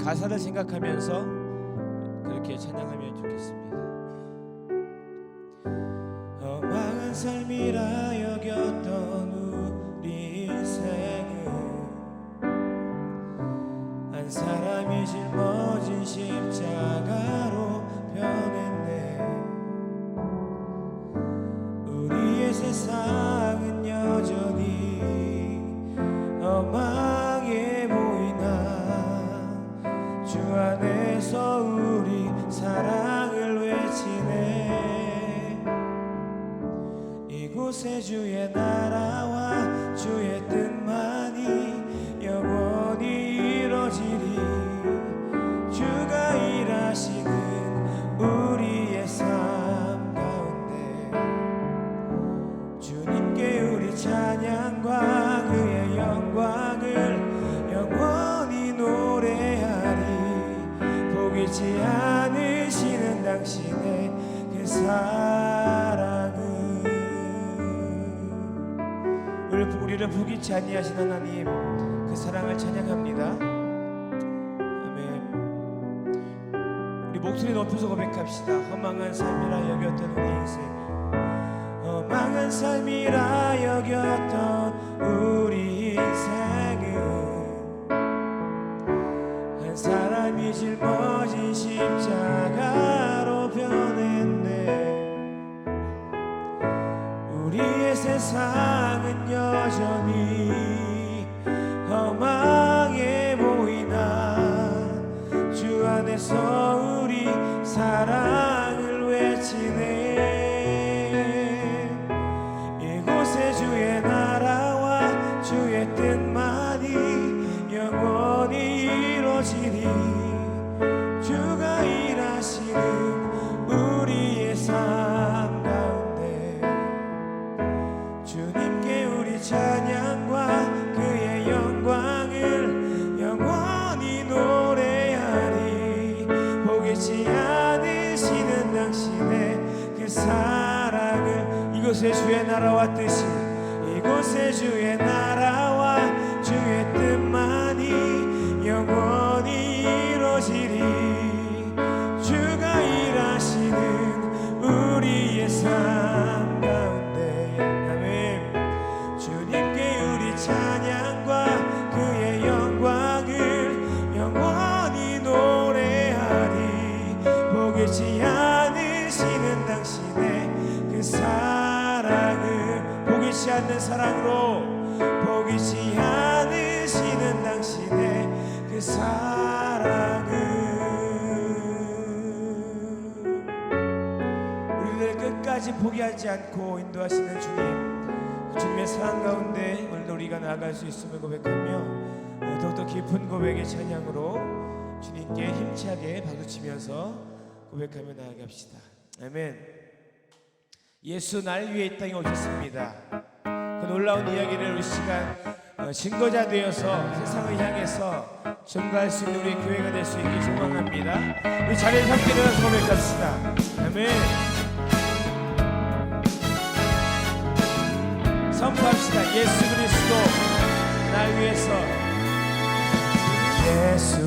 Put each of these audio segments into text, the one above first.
가사를 생각하면서 그렇게 찬양하면 좋겠습니다. 험한 삶이라 여겼던 우리 인생은 한 사람이 짊어진 십자가로 변했네. 우리의 세상은 여전히 엉망해 보이나 주 안에서 우리 사랑을 외치네. 이곳에 주의 나라와 주의 뜻만이 영원히 이루어지리. 주가 일하시는 우리의 삶 가운데 주님께 우리 찬양과 그의 영광을 영원히 노래하리. 포기치 않으시는 당신의 그 사랑을. 우리를 포기치 아니하신 하나님, 그 사랑을 찬양합니다. 아멘. 우리 목소리 높여서 고백합시다. 험망한 삶이라 여겼던 우리 인생, 험망한 삶이라 여겼던 우리 인생은 한 사람이 짊어진 십자가로 변했네. 우리의 세상은 여전히 험하게 보이나 주 안에서 우리 사랑을 외치네. 이곳에 주의 나라와 주의 뜻만이 영원히 이루어지리. 주가 일하시는 우리의 삶 가운데 주님께 우리 찬양과 그의 영광을 영원히 노래하리. 포기치 않으시는 당신의 그 사랑을. 이곳에 주의 나라와 뜻이, 이곳에 주의 나라와 주의 뜻만이 영원히 이루어지리. 주가 일하시는 우리의 삶 가운데 아멘. 주님께 우리 찬양과 그의 영광을 영원히 노래하리. 포기치 않으시는 당신의 그 사랑을. 포기치 않는 사랑으로, 포기치 않으시는 당신의 그 사랑을. 우리를 끝까지 포기하지 않고 인도하시는 주님, 주님의 사랑 가운데 오늘도 우리가 나아갈 수 있음을 고백하며 더욱더 깊은 고백의 찬양으로 주님께 힘차게 박수치면서 고백하며 나아갑시다. 아멘. 예수 날 위해 이 땅에 오셨습니다. 그 놀라운 이야기를 우리 시간 증거자 되어서 세상을 향해서 증거할 수 있는 우리 교회가 될 수 있길 소망합니다. 우리 자리에서 함께 일어나서 고백합시다. 아멘. 선포합시다. 예수 그리스도 날 위해서. 예수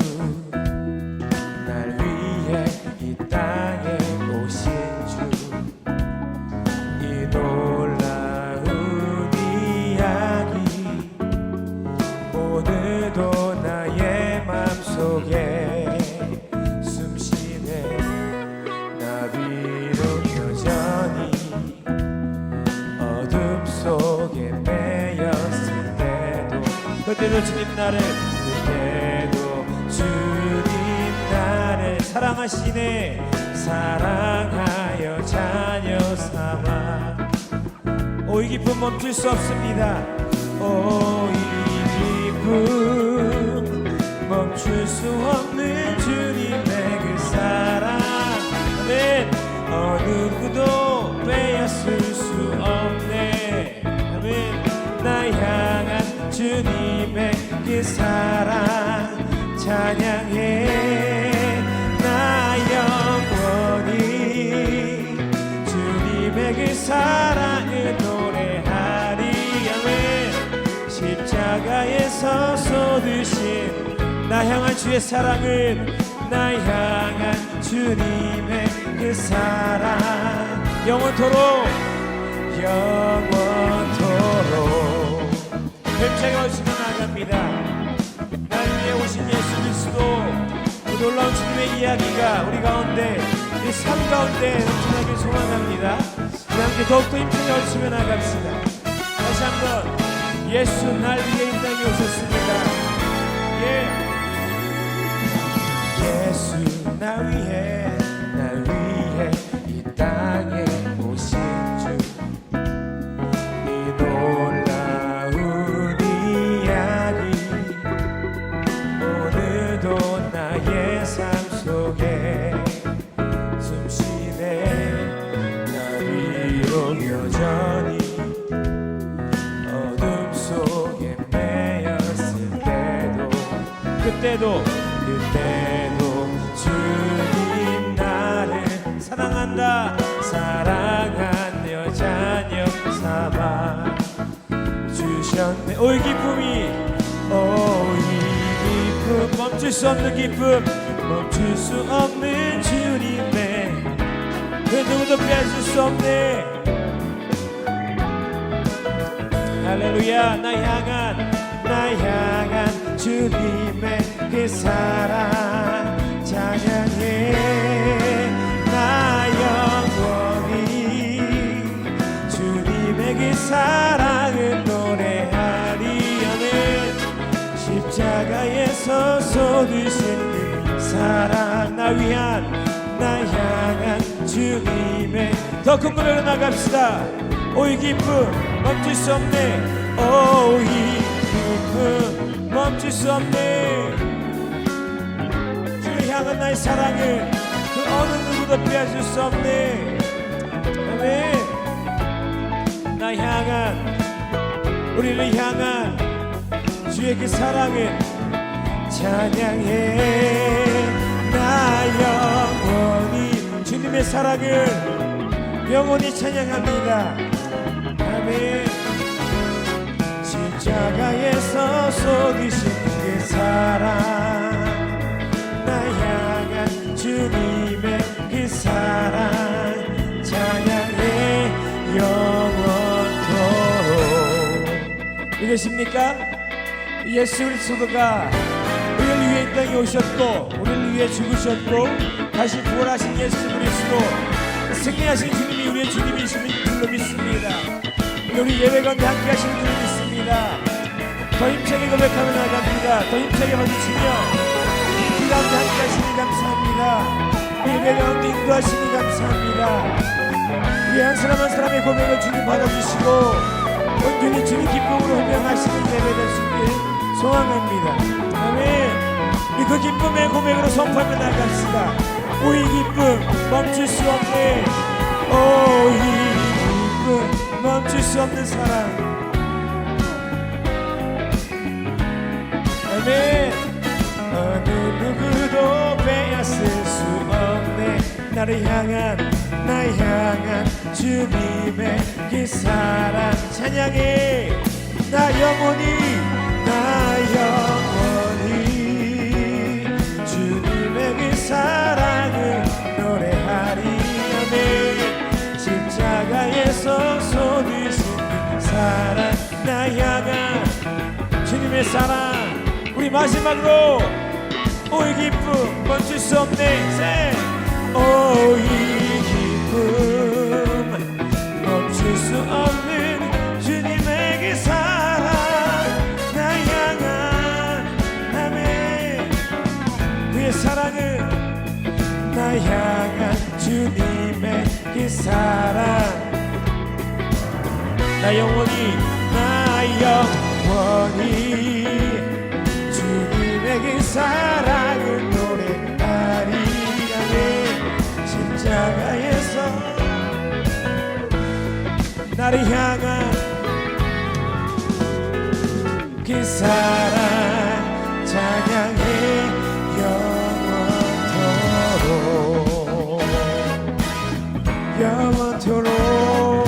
날 위해 이 땅에 오신 주, 이 놀라운 이야기 오늘도 나의 맘속에 숨쉬네. 나비로 여전히 어둠 속에 매였을 때도, 그때도 주님 나를, 그때도 주님 나를 사랑하시네. 사랑하여 자녀 삼아. 오, 이 기쁨 멈출 수 없습니다. 오, 이 기쁨 멈출 수 없는 주님의 그 사랑. 아멘. 어느 누구도 빼앗을 수 없네. 아멘. 나 향한 주님의 그 사랑 찬양해. 나 영원히 주님의 그 사랑을 노래하리. 아멘. 십자가에서 쏟으신 나 향한 주의 사랑은 나 향한 주님의 그 사랑 영원토록 뱀장에 오시면 나갑니다. 날 위해 오신 예수 그리스도 그 놀라운 주님의 이야기가 우리 가운데 우리 삶 가운데 넘쳐나길 소망합니다. 우리 함께 더욱더 힘차게 외치며 나갑시다. 다시 한번 예수 날 위해 이 땅에 오셨습니다. 예수 날 위해 이 땅에 오신 주 이 놀라운 이야기 오늘도 나의 삶 속에 숨쉬네 나 위로 여전히 어둠 속에 매였을 때도 주님 나를 사랑하며 자녀 삼아 주셨네. 오 이 기쁨이 이 기쁨 멈출 수 없는 기쁨 멈출 수 없는 주님의 그 누구도 빼앗을 수 없네. 할렐루야. 나 향한 주님의 그 사랑 찬양해 나 영원히 주님의 그 사랑을 노래하리. 아멘. 십자가에서 쏟으신 그 사랑 나 향한 주님의 더 큰 노래로 나갑시다. 오 이 기쁨 멈출 수 없네. 오 이 기쁨 멈출 수 없네. 주를 향한 나의 사랑을 그 어느 누구도 빼앗을 수 없네. 아멘. 우리를 향한 주의 그 사랑을 찬양해 나 영원히 주님의 사랑을 영원히 찬양합니다. 아멘. 십자가에서 쏟으신 그 사랑 나 향한 주님의 그 사랑 찬양해 영원토록. 믿으십니까? 예수 그리스도가 우리를 위해 이 땅에 오셨고 우리를 위해 죽으셨고 다시 부활하신 예수 그리스도 승리하신 주님이 우리의 주님이심을 줄로 믿습니다. 우리 예배 가운데 함께 하시는 줄 믿습니다. 더 힘차게 고백하며 나갑니다. 더 힘차게 부딪히며 이 가운데 함께 하시니 감사합니다. 예배 가운데 인도하시니 감사합니다. 우리 한 사람 한 사람의 고백을 주님 받아주시고 온전히 주님 기쁨으로 호명하시는 예배 될 수 있길 소망합니다. 아멘. 우리 그 기쁨의 고백으로 선포하며 나갑시다. 오 이 기쁨 멈출 수 없네. 오 이 기쁨 멈출 수 없는 사랑. 아멘. 어느 누구도 빼앗을 수 없네. 나를 향한 주님의 그 사랑 찬양해 나 영원히 주님의 그 사랑을 노래하리. 아멘. 십자가에서 쏟으신 그 사랑 나 향한 주님의 사랑. 우리 마지막으로 오 이 기쁨 멈출 수 없네. 오 이 기쁨 멈출 수 없는 주님의 그 사랑 나 향한 아멘. 그의 사랑을 나 향한 주님의 그 사랑 나 영원히 주님의 그 사랑을 노래하리. 아멘. 십자가에서 나를 향한 그 사랑 찬양해 영원토록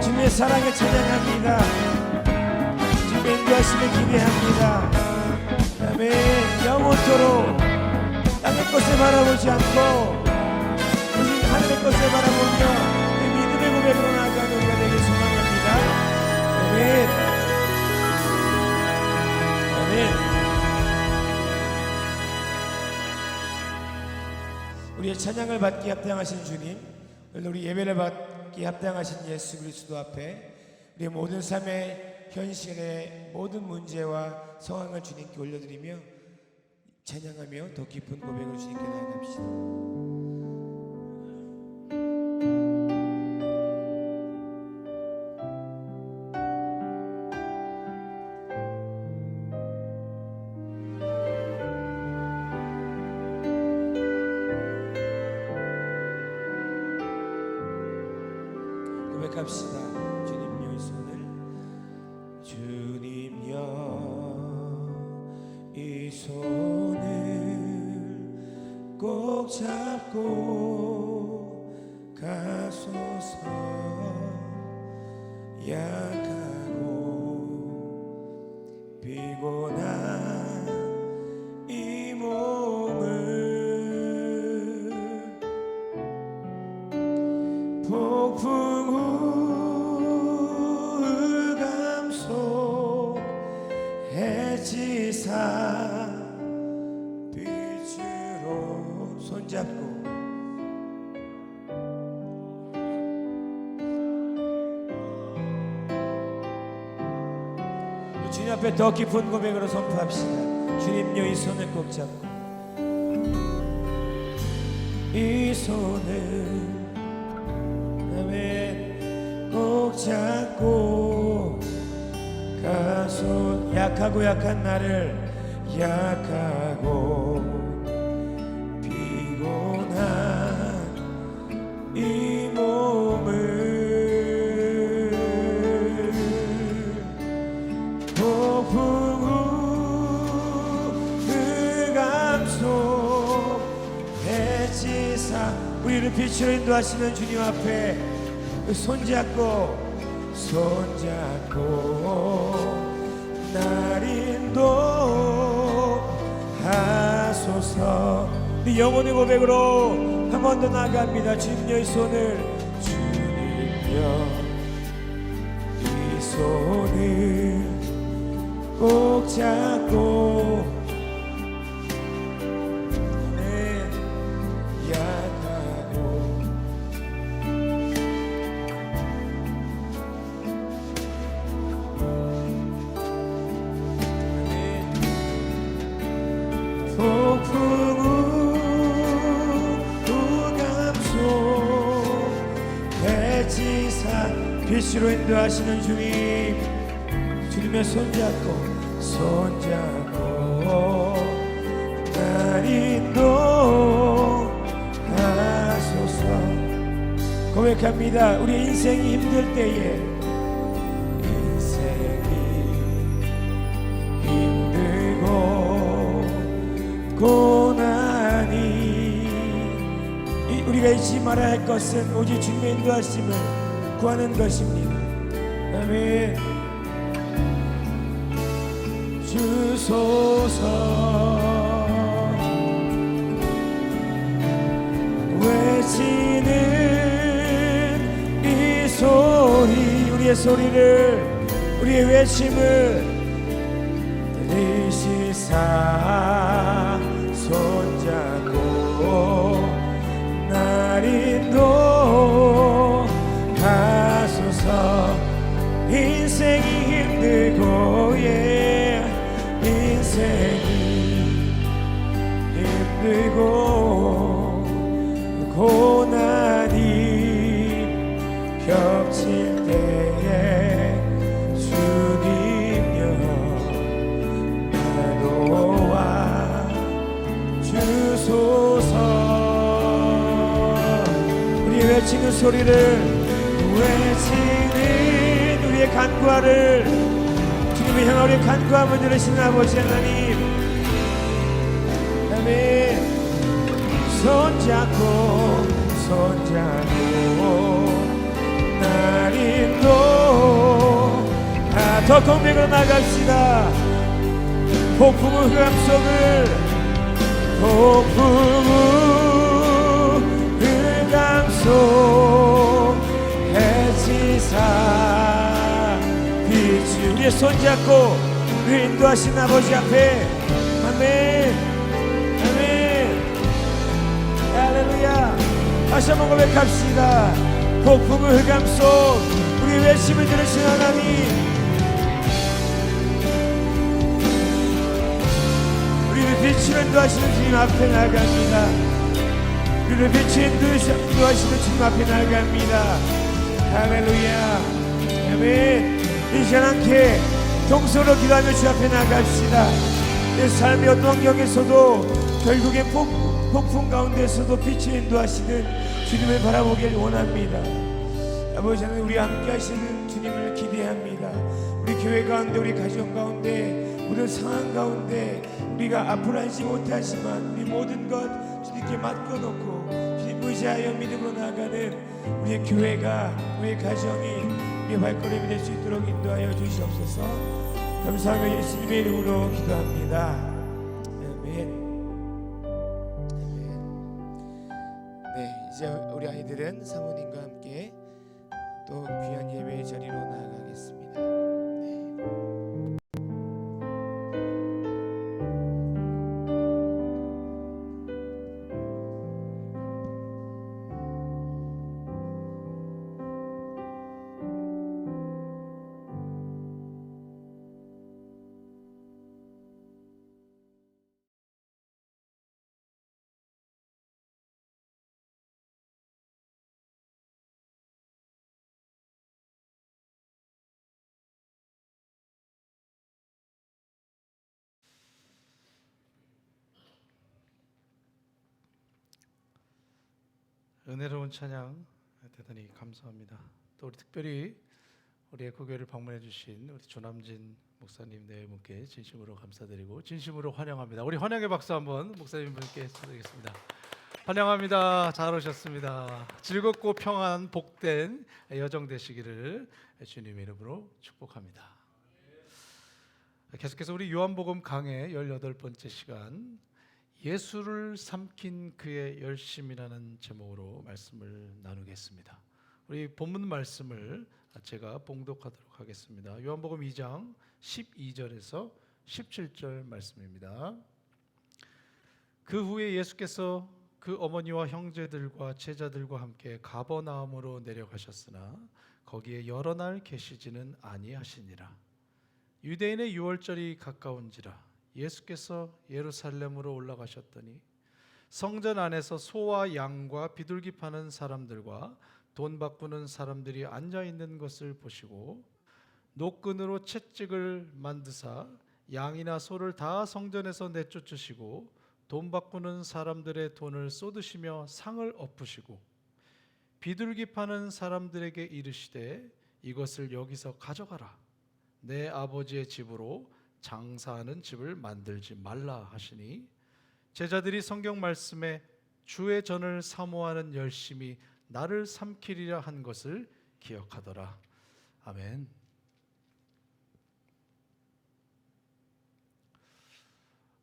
주님의 사랑을 찬양합니다. 주님의 인도하심을 기대합니다. 아멘. 영원토록 땅의 것을 바라보지 않고 오직 하늘의 것을 바라보며 그 믿음의 고백으로 나아가는 우리가 되길 소망합니다. 아멘. 아멘. 우리의 찬양을 받기 합당하신 주님, 오늘 우리 예배를 받기 합당하신 예수 그리스도 앞에 우리의 모든 삶의 현실의 모든 문제와 상황을 주님께 올려드리며 찬양하며 더 깊은 고백을 주님께 나아갑시다. 고백합시다. 주님여 이 손을, 주님여 이 손을 꼭 잡고 가소서. 약하고 피곤한 이 몸을 폭풍 후 감속 해지사 빛으로 손잡고 주님 앞에 더 깊은 고백으로 선포합시다. 주님여 이 손을 꼭 잡고 이 손을 꼭 잡고 가소. 약하고 약한 나를, 약하고 피곤한 이 몸을 폭풍 후 흑암속 해지사. 우리를 빛으로 인도하시는 주님 앞에 손잡고 날 인도하소서. 네 영혼의 고백으로 한 번 더 나아갑니다. 주님여 이 손을, 주님여 이 손을 꼭 잡고 빛으로 인도하시는 주님, 주님의 손잡고 날 인도하소서. 고백합니다. 우리 인생이 힘들 때에, 인생이 힘들고 고난이, 우리가 잊지 말아야 할 것은 오직 주님의 인도하심을 구하는 것입니다. 아멘. 주소서 외치는 이 소리, 우리의 소리를, 우리의 외침을 들으시사 손잡고 날 인도하소서. 인생이 힘들고 인생이 힘들고 고난이 겹칠 때에 주님여 나도와 주소서. 우리 외치는 소리를, 외치는 우리의 간구하를, 주님의 향한 우리의 간구함을 들으시는 아버지 하나님, 아멘. 손잡고 날 인도. 더 공백으로 나갑시다. 폭풍우 흑암 속을 폭풍우 흑암 속 해지사 빛이 우리의 손잡고 인도하신 아버지 앞에 아멘 아멘 할렐루야. 다시 한번 고백합시다. 폭풍우 흑암 속 우리 외침을 들으신 하나님, 우리를 빛으로 인도하시는 주님 앞에 나아갑니다. 우리를 빛으로 인도하시는 주님 앞에 나아갑니다. 할렐루야 아멘. 이 시간 함께 동서로 기도하며 주 앞에 나아갑시다. 내 삶의 어떤 환경에서도 결국엔 폭풍 가운데서도 빛을 인도하시는 주님을 바라보길 원합니다. 아버지 하나님, 우리 함께 하시는 주님을 기대합니다. 우리 교회 가운데, 우리 가정 가운데, 모든 상황 가운데 우리가 앞으로 하지 못하지만 우리 모든 것 주님께 맡겨놓고 주님 의지하여 믿음으로 나아가는 우리의 교회가, 우리의 가정이 우리의 발걸음이 될 수 있도록 인도하여 주시옵소서. 감사하며 예수님의 이름으로 기도합니다. 아멘. 이제 우리 아이들은 사모님과 함께 또 귀한 예배의 자리로 나아가겠습니다. 은혜로운 찬양 대단히 감사합니다. 또 우리 특별히 우리 에코교회를 방문해 주신 우리 조남진 목사님 네 분께 진심으로 감사드리고 진심으로 환영합니다. 우리 환영의 박수 한번 목사님분께 드리겠습니다. 환영합니다. 잘 오셨습니다. 즐겁고 평안 복된 여정 되시기를 주님의 이름으로 축복합니다. 계속해서 우리 요한복음 강해 18번째 시간, 예수를 삼킨 그의 열심이라는 제목으로 말씀을 나누겠습니다. 우리 본문 말씀을 제가 봉독하도록 하겠습니다. 요한복음 2장 12절에서 17절 말씀입니다. 그 후에 예수께서 그 어머니와 형제들과 제자들과 함께 가버나움으로 내려가셨으나 거기에 여러 날 계시지는 아니하시니라. 유대인의 유월절이 가까운지라 예수께서 예루살렘으로 올라가셨더니 성전 안에서 소와 양과 비둘기 파는 사람들과 돈 바꾸는 사람들이 앉아 있는 것을 보시고 노끈으로 채찍을 만드사 양이나 소를 다 성전에서 내쫓으시고 돈 바꾸는 사람들의 돈을 쏟으시며 상을 엎으시고 비둘기 파는 사람들에게 이르시되 이것을 여기서 가져가라. 내 아버지의 집으로 장사하는 집을 만들지 말라 하시니 제자들이 성경 말씀에 주의 전을 사모하는 열심이 나를 삼키리라 한 것을 기억하더라. 아멘.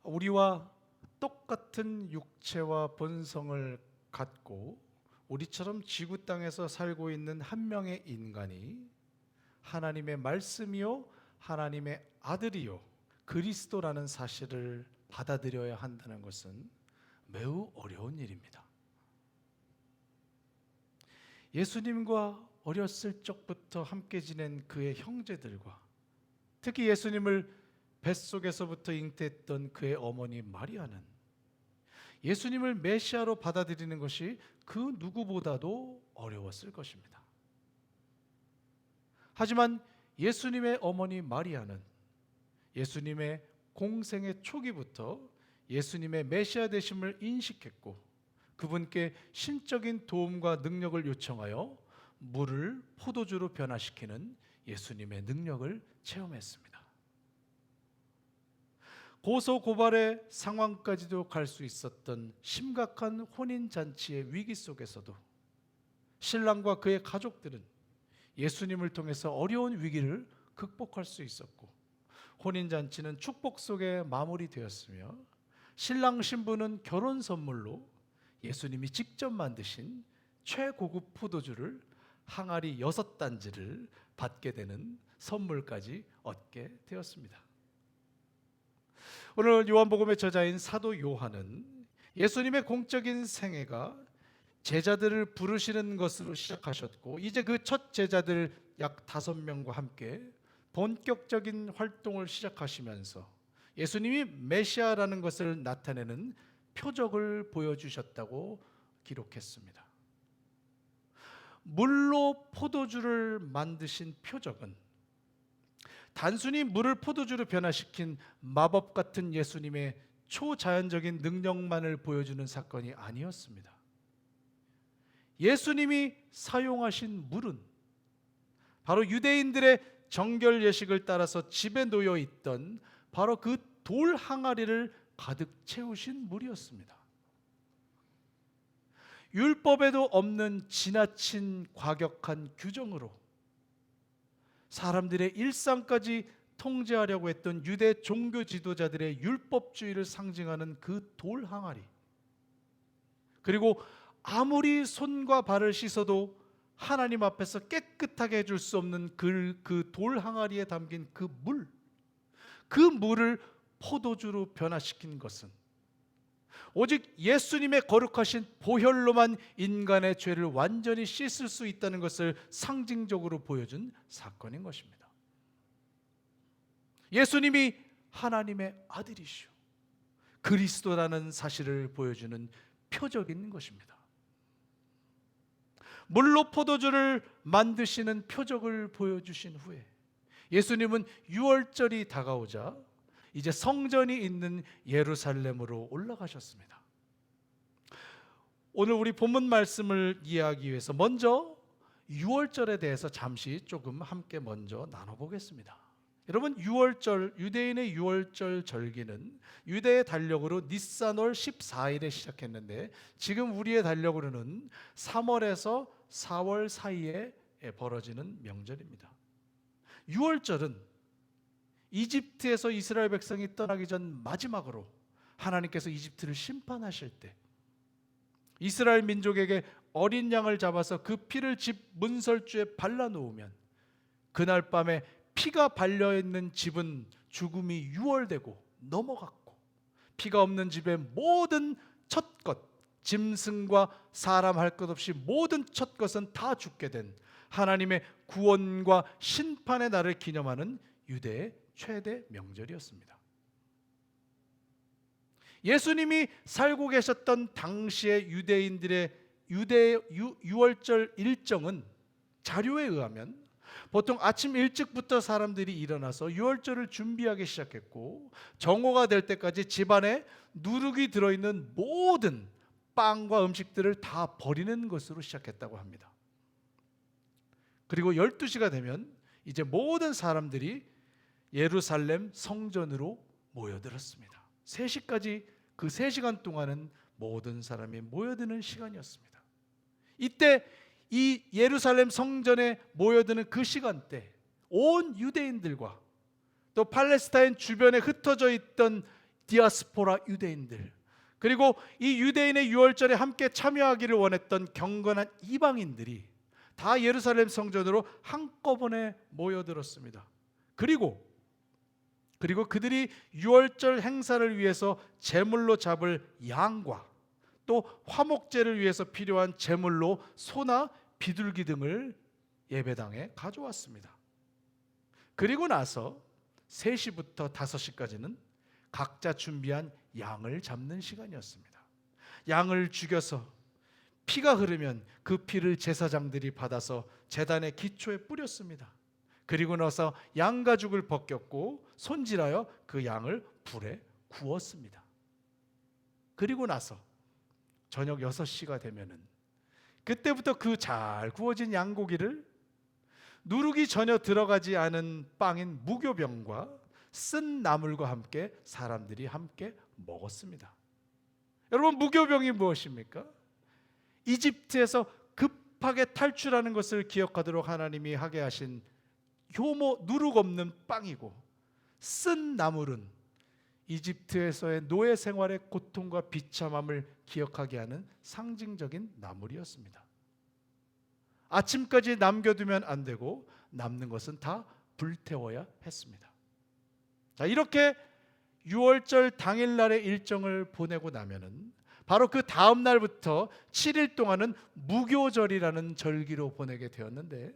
우리와 똑같은 육체와 본성을 갖고 우리처럼 지구 땅에서 살고 있는 한 명의 인간이 하나님의 말씀이요 하나님의 아들이요 그리스도라는 사실을 받아들여야 한다는 것은 매우 어려운 일입니다. 예수님과 어렸을 적부터 함께 지낸 그의 형제들과 특히 예수님을 뱃속에서부터 잉태했던 그의 어머니 마리아는 예수님을 메시아로 받아들이는 것이 그 누구보다도 어려웠을 것입니다. 하지만 예수님의 어머니 마리아는 예수님의 공생의 초기부터 예수님의 메시아 되심을 인식했고 그분께 신적인 도움과 능력을 요청하여 물을 포도주로 변화시키는 예수님의 능력을 체험했습니다. 고소고발의 상황까지도 갈 수 있었던 심각한 혼인잔치의 위기 속에서도 신랑과 그의 가족들은 예수님을 통해서 어려운 위기를 극복할 수 있었고 혼인잔치는 축복 속에 마무리되었으며 신랑 신부는 결혼 선물로 예수님이 직접 만드신 최고급 포도주를 항아리 6단지를 받게 되는 선물까지 얻게 되었습니다. 오늘 요한복음의 저자인 사도 요한은 예수님의 공적인 생애가 제자들을 부르시는 것으로 시작하셨고 이제 그 첫 제자들 약 5명과 함께 본격적인 활동을 시작하시면서 예수님이 메시아라는 것을 나타내는 표적을 보여주셨다고 기록했습니다. 물로 포도주를 만드신 표적은 단순히 물을 포도주로 변화시킨 마법 같은 예수님의 초자연적인 능력만을 보여주는 사건이 아니었습니다. 예수님이 사용하신 물은 바로 유대인들의 정결 예식을 따라서 집에 놓여 있던 바로 그 돌 항아리를 가득 채우신 물이었습니다. 율법에도 없는 지나친 과격한 규정으로 사람들의 일상까지 통제하려고 했던 유대 종교 지도자들의 율법주의를 상징하는 그 돌 항아리, 그리고 아무리 손과 발을 씻어도 하나님 앞에서 깨끗하게 해줄 수 없는 그 돌 항아리에 담긴 그 물을 포도주로 변화시킨 것은 오직 예수님의 거룩하신 보혈로만 인간의 죄를 완전히 씻을 수 있다는 것을 상징적으로 보여준 사건인 것입니다. 예수님이 하나님의 아들이시오 그리스도라는 사실을 보여주는 표적인 것입니다. 물로 포도주를 만드시는 표적을 보여주신 후에 예수님은 유월절이 다가오자 이제 성전이 있는 예루살렘으로 올라가셨습니다. 오늘 우리 본문 말씀을 이해하기 위해서 먼저 유월절에 대해서 잠시 조금 함께 먼저 나눠보겠습니다. 여러분, 유월절, 유대인의 유월절 절기는 유대의 달력으로 니산월 14일에 시작했는데 지금 우리의 달력으로는 3월에서 4월 사이에 벌어지는 명절입니다. 유월절은 이집트에서 이스라엘 백성이 떠나기 전 마지막으로 하나님께서 이집트를 심판하실 때 이스라엘 민족에게 어린 양을 잡아서 그 피를 집 문설주에 발라놓으면 그날 밤에 피가 발려있는 집은 죽음이 유월되고 넘어갔고 피가 없는 집의 모든 첫것, 짐승과 사람 할 것 없이 모든 첫것은 다 죽게 된 하나님의 구원과 심판의 날을 기념하는 유대의 최대 명절이었습니다. 예수님이 살고 계셨던 당시의 유대인들의 유월절 일정은 자료에 의하면 보통 아침 일찍부터 사람들이 일어나서 유월절을 준비하기 시작했고 정오가 될 때까지 집안에 누룩이 들어있는 모든 빵과 음식들을 다 버리는 것으로 시작했다고 합니다. 그리고 12시가 되면 이제 모든 사람들이 예루살렘 성전으로 모여들었습니다. 3시까지 그 3시간 동안은 모든 사람이 모여드는 시간이었습니다. 이때 이 예루살렘 성전에 모여드는 그 시간대 온 유대인들과 또 팔레스타인 주변에 흩어져 있던 디아스포라 유대인들 그리고 이 유대인의 유월절에 함께 참여하기를 원했던 경건한 이방인들이 다 예루살렘 성전으로 한꺼번에 모여들었습니다. 그리고 그들이 유월절 행사를 위해서 제물로 잡을 양과 또 화목제를 위해서 필요한 제물로 소나 비둘기 등을 예배당에 가져왔습니다. 그리고 나서 3시부터 5시까지는 각자 준비한 양을 잡는 시간이었습니다. 양을 죽여서 피가 흐르면 그 피를 제사장들이 받아서 제단의 기초에 뿌렸습니다. 그리고 나서 양가죽을 벗겼고 손질하여 그 양을 불에 구웠습니다. 그리고 나서 저녁 6시가 되면은 그때부터 그 잘 구워진 양고기를 누룩이 전혀 들어가지 않은 빵인 무교병과 쓴 나물과 함께 사람들이 함께 먹었습니다. 여러분, 무교병이 무엇입니까? 이집트에서 급하게 탈출하는 것을 기억하도록 하나님이 하게 하신 효모 누룩 없는 빵이고 쓴 나물은 이집트에서의 노예 생활의 고통과 비참함을 기억하게 하는 상징적인 나물이었습니다. 아침까지 남겨두면 안 되고 남는 것은 다 불태워야 했습니다. 자, 이렇게 6월절 당일날의 일정을 보내고 나면은 바로 그 다음 날부터 7일 동안은 무교절이라는 절기로 보내게 되었는데,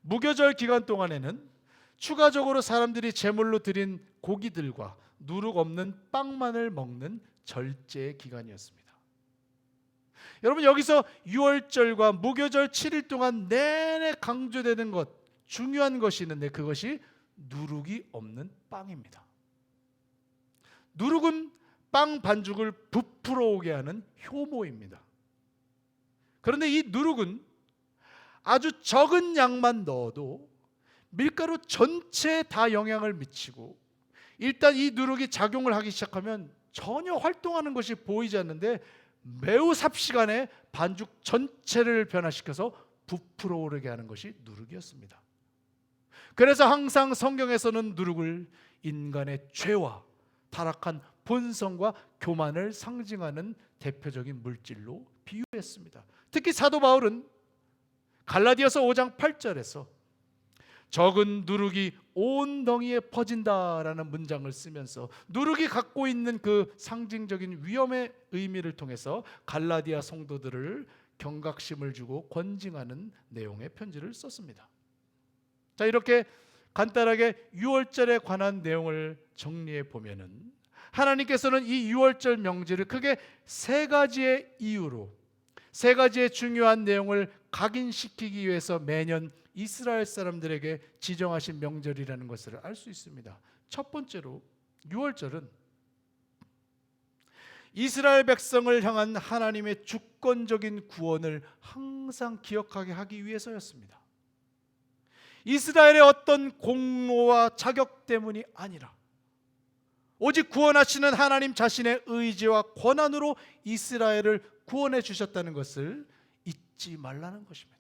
무교절 기간 동안에는 추가적으로 사람들이 제물로 드린 고기들과 누룩 없는 빵만을 먹는 절제의 기간이었습니다. 여러분, 여기서 6월절과 무교절 7일 동안 내내 강조되는 것, 중요한 것이 있는데 그것이 누룩이 없는 빵입니다. 누룩은 빵 반죽을 부풀어 오게 하는 효모입니다. 그런데 이 누룩은 아주 적은 양만 넣어도 밀가루 전체에 다 영향을 미치고, 일단 이 누룩이 작용을 하기 시작하면 전혀 활동하는 것이 보이지 않는데 매우 삽시간에 반죽 전체를 변화시켜서 부풀어 오르게 하는 것이 누룩이었습니다. 그래서 항상 성경에서는 누룩을 인간의 죄와 타락한 본성과 교만을 상징하는 대표적인 물질로 비유했습니다. 특히 사도 바울은 갈라디아서 5장 8절에서 적은 누룩이 온 덩이에 퍼진다라는 문장을 쓰면서 누룩이 갖고 있는 그 상징적인 위험의 의미를 통해서 갈라디아 성도들을 경각심을 주고 권징하는 내용의 편지를 썼습니다. 자, 이렇게 간단하게 6월절에 관한 내용을 정리해 보면은 하나님께서는 이 6월절 명제를 크게 세 가지의 이유로, 세 가지의 중요한 내용을 각인시키기 위해서 매년 이스라엘 사람들에게 지정하신 명절이라는 것을 알 수 있습니다. 첫 번째로 6월절은 이스라엘 백성을 향한 하나님의 주권적인 구원을 항상 기억하게 하기 위해서였습니다. 이스라엘의 어떤 공로와 자격 때문이 아니라 오직 구원하시는 하나님 자신의 의지와 권한으로 이스라엘을 구원해 주셨다는 것을 잊지 말라는 것입니다.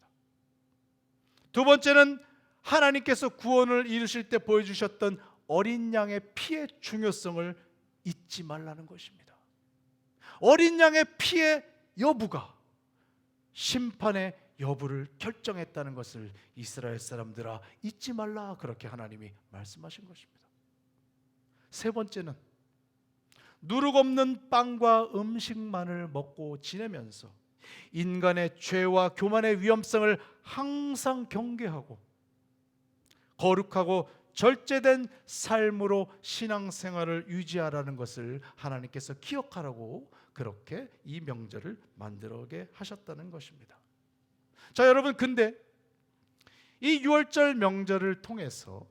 두 번째는 하나님께서 구원을 이루실 때 보여주셨던 어린 양의 피의 중요성을 잊지 말라는 것입니다. 어린 양의 피의 여부가 심판의 여부를 결정했다는 것을 이스라엘 사람들아 잊지 말라, 그렇게 하나님이 말씀하신 것입니다. 세 번째는 누룩 없는 빵과 음식만을 먹고 지내면서 인간의 죄와 교만의 위험성을 항상 경계하고 거룩하고 절제된 삶으로 신앙생활을 유지하라는 것을 하나님께서 기억하라고 그렇게 이 명절을 만들게 하셨다는 것입니다. 자, 여러분, 근데 이 6월절 명절을 통해서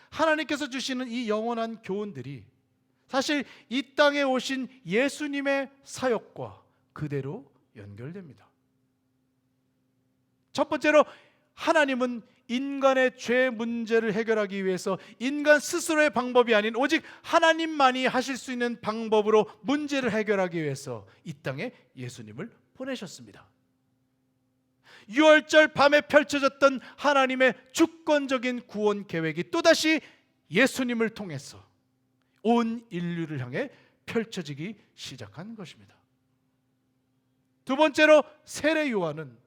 하나님께서 주시는 이 영원한 교훈들이 사실 이 땅에 오신 예수님의 사역과 그대로 연결됩니다. 첫 번째로 하나님은 인간의 죄 문제를 해결하기 위해서 인간 스스로의 방법이 아닌 오직 하나님만이 하실 수 있는 방법으로 문제를 해결하기 위해서 이 땅에 예수님을 보내셨습니다. 6월절 밤에 펼쳐졌던 하나님의 주권적인 구원 계획이 또다시 예수님을 통해서 온 인류를 향해 펼쳐지기 시작한 것입니다. 두 번째로 세례 요한은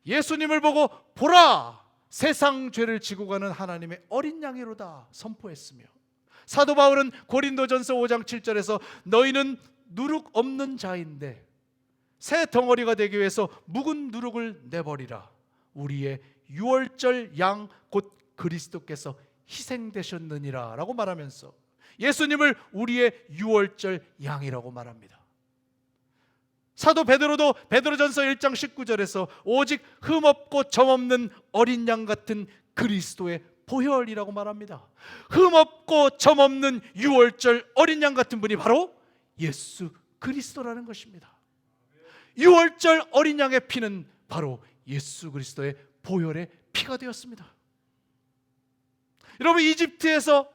예수님을 보고 보라, 세상 죄를 지고 가는 하나님의 어린 양이로다 선포했으며, 사도 바울은 고린도전서 5장 7절에서 너희는 누룩 없는 자인데 새 덩어리가 되기 위해서 묵은 누룩을 내버리라, 우리의 6월절 양 곧 그리스도께서 희생되셨느니라 라고 말하면서 예수님을 우리의 6월절 양이라고 말합니다. 사도 베드로도 베드로전서 1장 19절에서 오직 흠없고 점없는 어린 양 같은 그리스도의 보혈이라고 말합니다. 흠없고 점없는 6월절 어린 양 같은 분이 바로 예수 그리스도라는 것입니다. 6월절 어린 양의 피는 바로 예수 그리스도의 보혈의 피가 되었습니다. 여러분, 이집트에서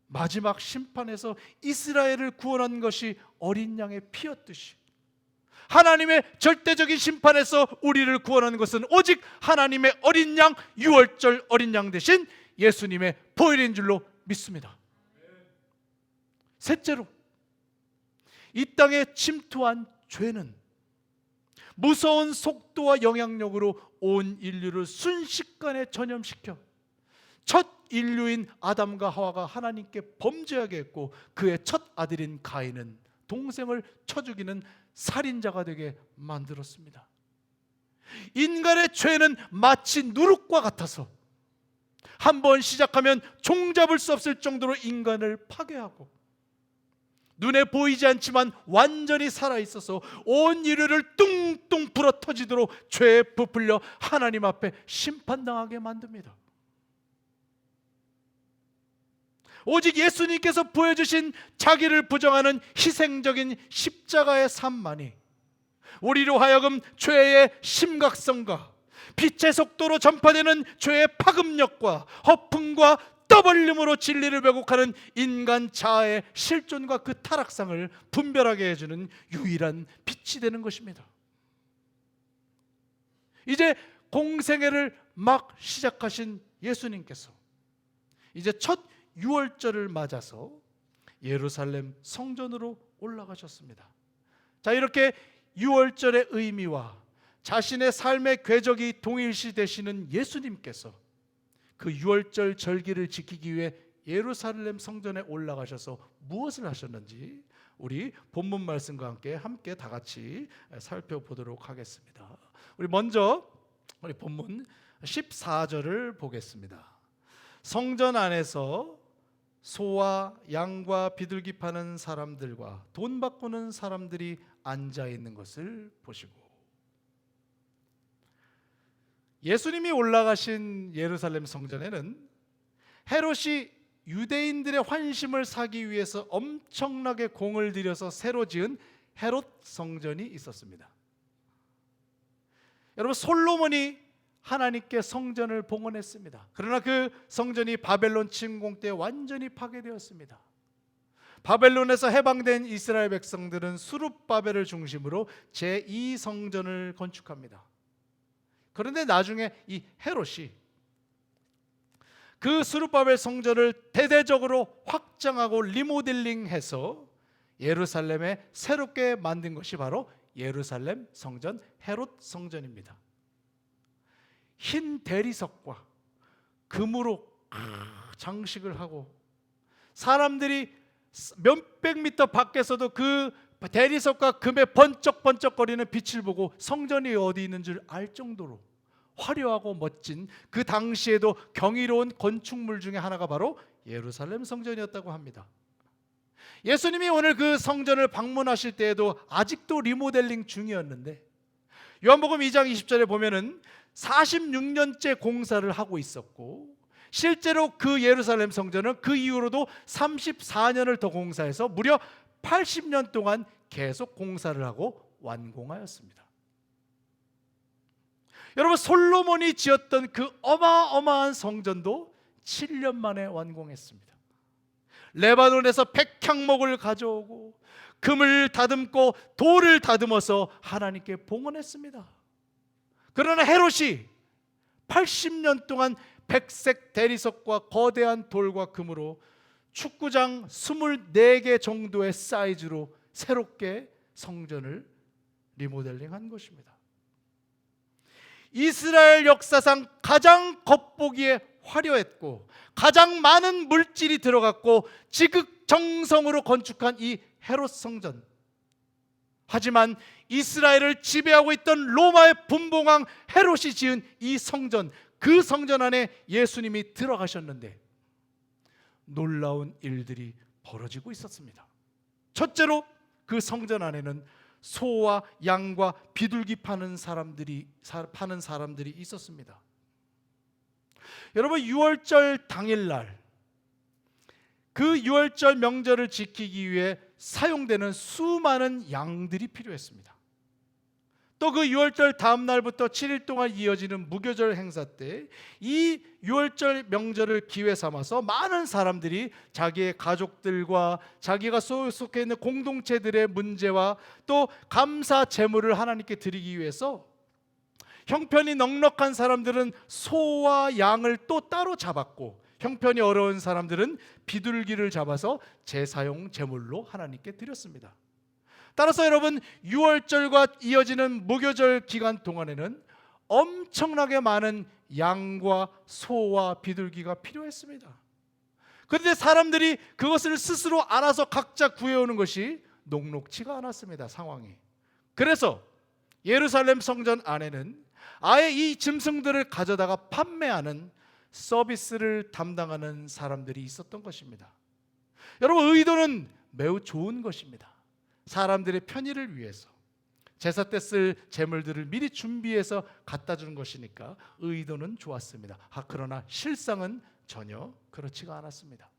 마지막 심판에서 이스라엘을 구원한 것이 어린 양의 피였듯이 하나님의 절대적인 심판에서 우리를 구원하는 것은 오직 하나님의 어린 양, 6월절 어린 양 대신 예수님의 보혈인 줄로 믿습니다. 셋째로, 이 땅에 침투한 죄는 무서운 속도와 영향력으로 온 인류를 순식간에 전염시켜 첫 인류인 아담과 하와가 하나님께 범죄하게 했고, 그의 첫 아들인 가인은 동생을 쳐 죽이는 살인자가 되게 만들었습니다. 인간의 죄는 마치 누룩과 같아서 한 번 시작하면 종잡을 수 없을 정도로 인간을 파괴하고, 눈에 보이지 않지만 완전히 살아있어서 온 인류를 뚱뚱 불어터지도록 죄에 부풀려 하나님 앞에 심판당하게 만듭니다. 오직 예수님께서 보여주신 자기를 부정하는 희생적인 십자가의 삶만이 우리로 하여금 죄의 심각성과 빛의 속도로 전파되는 죄의 파급력과 허풍과 떠벌림으로 진리를 왜곡하는 인간 자아의 실존과 그 타락상을 분별하게 해주는 유일한 빛이 되는 것입니다. 이제 공생애를 막 시작하신 예수님께서 이제 첫 유월절을 맞아서 예루살렘 성전으로 올라가셨습니다. 자, 이렇게 유월절의 의미와 자신의 삶의 궤적이 동일시 되시는 예수님께서 그 유월절 절기를 지키기 위해 예루살렘 성전에 올라가셔서 무엇을 하셨는지 우리 본문 말씀과 함께 다 같이 살펴보도록 하겠습니다. 우리 먼저 우리 본문 14절을 보겠습니다. 성전 안에서 소와 양과 비둘기 파는 사람들과 돈 바꾸는 사람들이 앉아 있는 것을 보시고, 예수님이 올라가신 예루살렘 성전에는 헤롯이 유대인들의 환심을 사기 위해서 엄청나게 공을 들여서 새로 지은 헤롯 성전이 있었습니다. 여러분, 솔로몬이 하나님께 성전을 봉헌했습니다. 그러나 그 성전이 바벨론 침공 때 완전히 파괴되었습니다. 바벨론에서 해방된 이스라엘 백성들은 수룹바벨을 중심으로 제2성전을 건축합니다. 그런데 나중에 이 헤롯이 그 수룹바벨 성전을 대대적으로 확장하고 리모델링해서 예루살렘에 새롭게 만든 것이 바로 예루살렘 성전 헤롯 성전입니다. 흰 대리석과 금으로 장식을 하고, 사람들이 몇백 미터 밖에서도 그 대리석과 금의 번쩍번쩍거리는 빛을 보고 성전이 어디 있는 줄 알 정도로 화려하고 멋진, 그 당시에도 경이로운 건축물 중에 하나가 바로 예루살렘 성전이었다고 합니다. 예수님이 오늘 그 성전을 방문하실 때에도 아직도 리모델링 중이었는데, 요한복음 2장 20절에 보면은 46년째 공사를 하고 있었고, 실제로 그 예루살렘 성전은 그 이후로도 34년을 더 공사해서 무려 80년 동안 계속 공사를 하고 완공하였습니다. 여러분, 솔로몬이 지었던 그 어마어마한 성전도 7년 만에 완공했습니다. 레바논에서 백향목을 가져오고 금을 다듬고 돌을 다듬어서 하나님께 봉헌했습니다. 그러나 헤롯이 80년 동안 백색 대리석과 거대한 돌과 금으로 축구장 24개 정도의 사이즈로 새롭게 성전을 리모델링한 것입니다. 이스라엘 역사상 가장 겉보기에 화려했고 가장 많은 물질이 들어갔고 지극정성으로 건축한 이 헤롯 성전, 하지만 이스라엘을 지배하고 있던 로마의 분봉왕 헤롯이 지은 이 성전, 그 성전 안에 예수님이 들어가셨는데 놀라운 일들이 벌어지고 있었습니다. 첫째로 그 성전 안에는 소와 양과 비둘기 파는 사람들이 있었습니다. 여러분, 유월절 당일날 그 유월절 명절을 지키기 위해 사용되는 수많은 양들이 필요했습니다. 또 그 유월절 다음 날부터 7일 동안 이어지는 무교절 행사 때 이 유월절 명절을 기회 삼아서 많은 사람들이 자기의 가족들과 자기가 속해 있는 공동체들의 문제와 또 감사 제물을 하나님께 드리기 위해서 형편이 넉넉한 사람들은 소와 양을 또 따로 잡았고, 형편이 어려운 사람들은 비둘기를 잡아서 제사용 제물로 하나님께 드렸습니다. 따라서 여러분, 유월절과 이어지는 무교절 기간 동안에는 엄청나게 많은 양과 소와 비둘기가 필요했습니다. 그런데 사람들이 그것을 스스로 알아서 각자 구해오는 것이 녹록지가 않았습니다, 상황이. 그래서 예루살렘 성전 안에는 아예 이 짐승들을 가져다가 판매하는 서비스를 담당하는 사람들이 있었던 것입니다. 여러분, 의도는 매우 좋은 것입니다. 사람들의 편의를 위해서 제사 때 쓸 제물들을 미리 준비해서 갖다 주는 것이니까 의도는 좋았습니다. 그러나 실상은 전혀 그렇지가 않았습니다.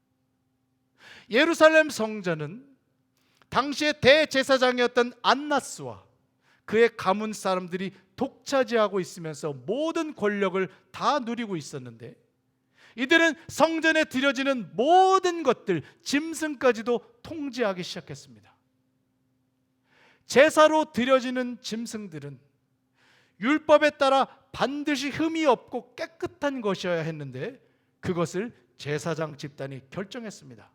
예루살렘 성전은 당시의 대제사장이었던 안나스와 그의 가문 사람들이 독차지하고 있으면서 모든 권력을 다 누리고 있었는데, 이들은 성전에 드려지는 모든 것들, 짐승까지도 통제하기 시작했습니다. 제사로 드려지는 짐승들은 율법에 따라 반드시 흠이 없고 깨끗한 것이어야 했는데, 그것을 제사장 집단이 결정했습니다.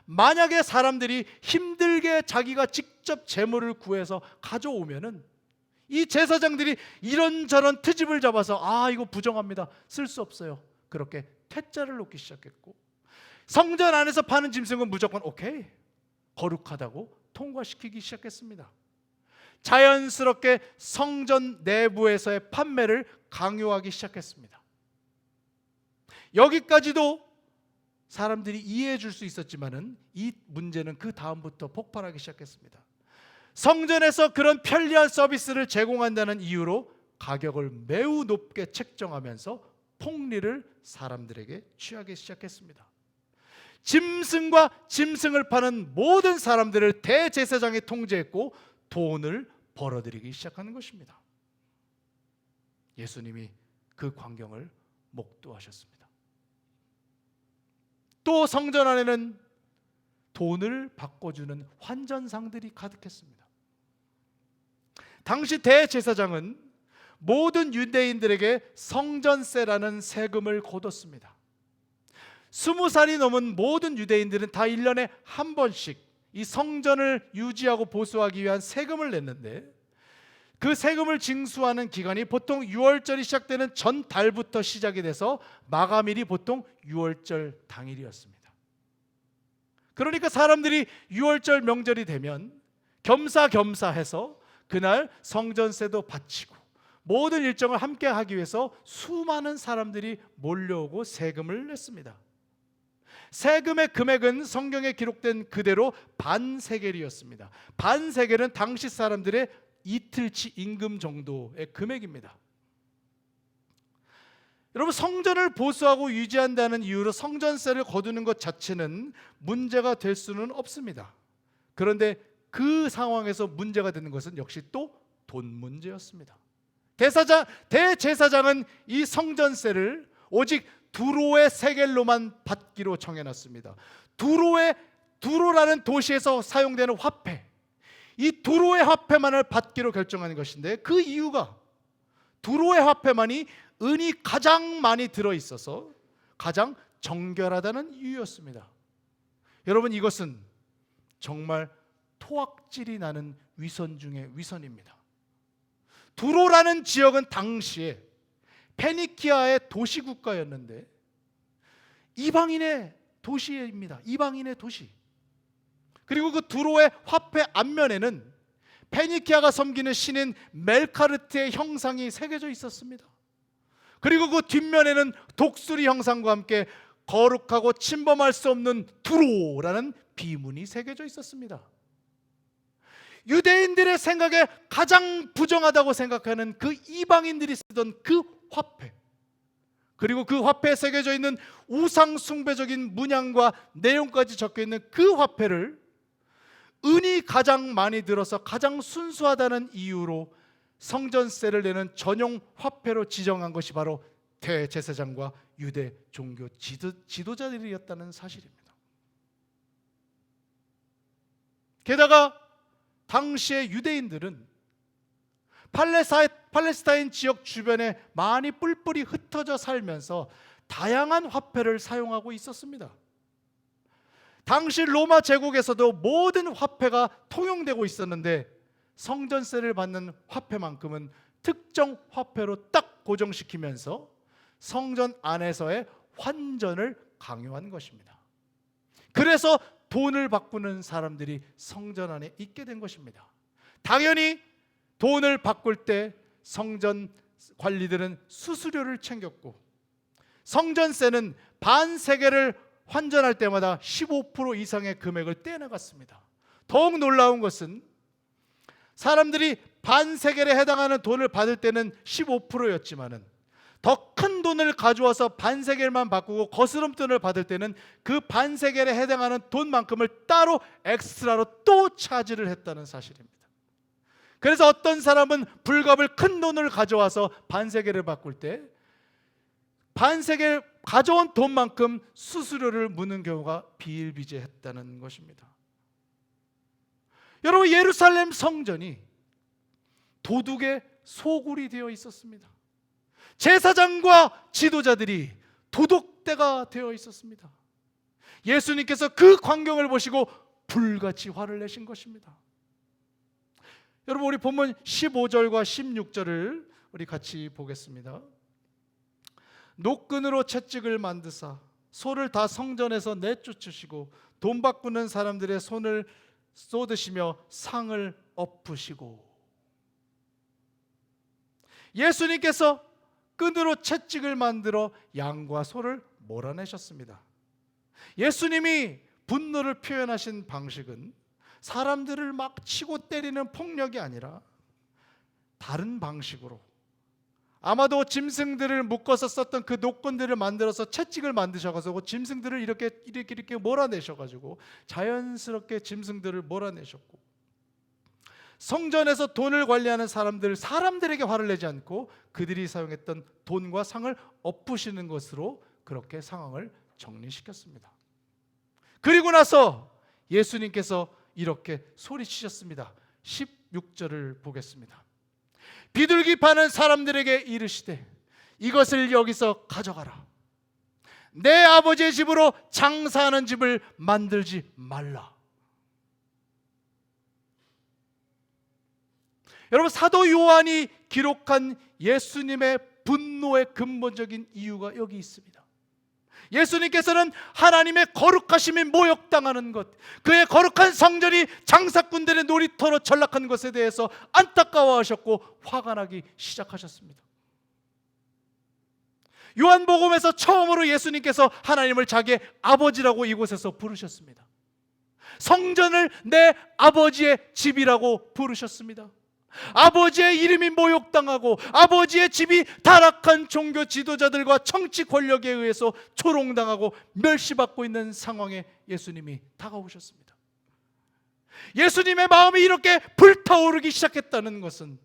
만약에 사람들이 힘들게 자기가 직접 제물을 구해서 가져오면은 이 제사장들이 이런저런 트집을 잡아서 이거 부정합니다, 쓸 수 없어요, 그렇게 퇴짜를 놓기 시작했고, 성전 안에서 파는 짐승은 무조건 오케이, 거룩하다고 통과시키기 시작했습니다. 자연스럽게 성전 내부에서의 판매를 강요하기 시작했습니다. 여기까지도 사람들이 이해해 줄 수 있었지만은 이 문제는 그 다음부터 폭발하기 시작했습니다. 성전에서 그런 편리한 서비스를 제공한다는 이유로 가격을 매우 높게 책정하면서 폭리를 사람들에게 취하기 시작했습니다. 짐승과 짐승을 파는 모든 사람들을 대제사장이 통제했고 돈을 벌어들이기 시작하는 것입니다. 예수님이 그 광경을 목도하셨습니다. 또 성전 안에는 돈을 바꿔주는 환전상들이 가득했습니다. 당시 대제사장은 모든 유대인들에게 성전세라는 세금을 거뒀습니다. 20살이 넘은 모든 유대인들은 다 1년에 한 번씩 이 성전을 유지하고 보수하기 위한 세금을 냈는데, 그 세금을 징수하는 기간이 보통 6월절이 시작되는 전달부터 시작이 돼서 마감일이 보통 6월절 당일이었습니다. 그러니까 사람들이 6월절 명절이 되면 겸사겸사해서 그날 성전세도 바치고 모든 일정을 함께 하기 위해서 수많은 사람들이 몰려오고 세금을 냈습니다. 세금의 금액은 성경에 기록된 그대로 반세겔이었습니다. 반세겔은 당시 사람들의 이틀치 임금 정도의 금액입니다. 여러분, 성전을 보수하고 유지한다는 이유로 성전세를 거두는 것 자체는 문제가 될 수는 없습니다. 그런데 그 상황에서 문제가 되는 것은 역시 또 돈 문제였습니다. 대제사장은 이 성전세를 오직 두로의 세겔로만 받기로 정해놨습니다. 두로라는 도시에서 사용되는 화폐, 이 두로의 화폐만을 받기로 결정한 것인데, 그 이유가 두로의 화폐만이 은이 가장 많이 들어있어서 가장 정결하다는 이유였습니다. 여러분, 이것은 정말 토악질이 나는 위선 중에 위선입니다. 두로라는 지역은 당시에 페니키아의 도시국가였는데 이방인의 도시입니다. 이방인의 도시. 그리고 그 두로의 화폐 앞면에는 페니키아가 섬기는 신인 멜카르트의 형상이 새겨져 있었습니다. 그리고 그 뒷면에는 독수리 형상과 함께 거룩하고 침범할 수 없는 두로라는 비문이 새겨져 있었습니다. 유대인들의 생각에 가장 부정하다고 생각하는 그 이방인들이 쓰던 그 화폐, 그리고 그 화폐에 새겨져 있는 우상 숭배적인 문양과 내용까지 적혀 있는 그 화폐를 은이 가장 많이 들어서 가장 순수하다는 이유로 성전세를 내는 전용 화폐로 지정한 것이 바로 대제사장과 유대 종교 지도자들이었다는 사실입니다. 게다가 당시의 유대인들은 팔레스타인 지역 주변에 많이 뿔뿔이 흩어져 살면서 다양한 화폐를 사용하고 있었습니다. 당시 로마 제국에서도 모든 화폐가 통용되고 있었는데 성전세를 받는 화폐만큼은 특정 화폐로 딱 고정시키면서 성전 안에서의 환전을 강요한 것입니다. 그래서 돈을 바꾸는 사람들이 성전 안에 있게 된 것입니다. 당연히 돈을 바꿀 때 성전 관리들은 수수료를 챙겼고, 성전세는 반세겔을 환전할 때마다 15% 이상의 금액을 떼내갔습니다. 더욱 놀라운 것은 사람들이 반세겔에 해당하는 돈을 받을 때는 15%였지만은 더 큰 돈을 가져와서 반세겔만 바꾸고 거스름돈을 받을 때는 그 반세겔에 해당하는 돈만큼을 따로 엑스트라로 또 차지를 했다는 사실입니다. 그래서 어떤 사람은 불값을 큰 돈을 가져와서 반세겔을 바꿀 때 반세겔 가져온 돈만큼 수수료를 무는 경우가 비일비재했다는 것입니다. 여러분, 예루살렘 성전이 도둑의 소굴이 되어 있었습니다. 제사장과 지도자들이 도둑대가 되어 있었습니다. 예수님께서 그 광경을 보시고 불같이 화를 내신 것입니다. 여러분, 우리 본문 15절과 16절을 우리 같이 보겠습니다. 노끈으로 채찍을 만드사 소를 다 성전에서 내쫓으시고 돈 바꾸는 사람들의 손을 쏟으시며 상을 엎으시고. 예수님께서 끈으로 채찍을 만들어 양과 소를 몰아내셨습니다. 예수님이 분노를 표현하신 방식은 사람들을 막 치고 때리는 폭력이 아니라 다른 방식으로, 아마도 짐승들을 묶어서 썼던 그 노끈들을 만들어서 채찍을 만드셔가지고 짐승들을 이렇게 몰아내셔가지고 자연스럽게 짐승들을 몰아내셨고, 성전에서 돈을 관리하는 사람들에게 화를 내지 않고 그들이 사용했던 돈과 상을 엎으시는 것으로 그렇게 상황을 정리시켰습니다. 그리고 나서 예수님께서 이렇게 소리치셨습니다. 16절을 보겠습니다. 비둘기 파는 사람들에게 이르시되 이것을 여기서 가져가라. 내 아버지의 집으로 장사하는 집을 만들지 말라. 여러분, 사도 요한이 기록한 예수님의 분노의 근본적인 이유가 여기 있습니다. 예수님께서는 하나님의 거룩하심이 모욕당하는 것, 그의 거룩한 성전이 장사꾼들의 놀이터로 전락한 것에 대해서 안타까워하셨고 화가 나기 시작하셨습니다. 요한복음에서 처음으로 예수님께서 하나님을 자기의 아버지라고 이곳에서 부르셨습니다. 성전을 내 아버지의 집이라고 부르셨습니다. 아버지의 이름이 모욕당하고 아버지의 집이 타락한 종교 지도자들과 정치 권력에 의해서 조롱당하고 멸시받고 있는 상황에 예수님이 다가오셨습니다. 예수님의 마음이 이렇게 불타오르기 시작했다는 것은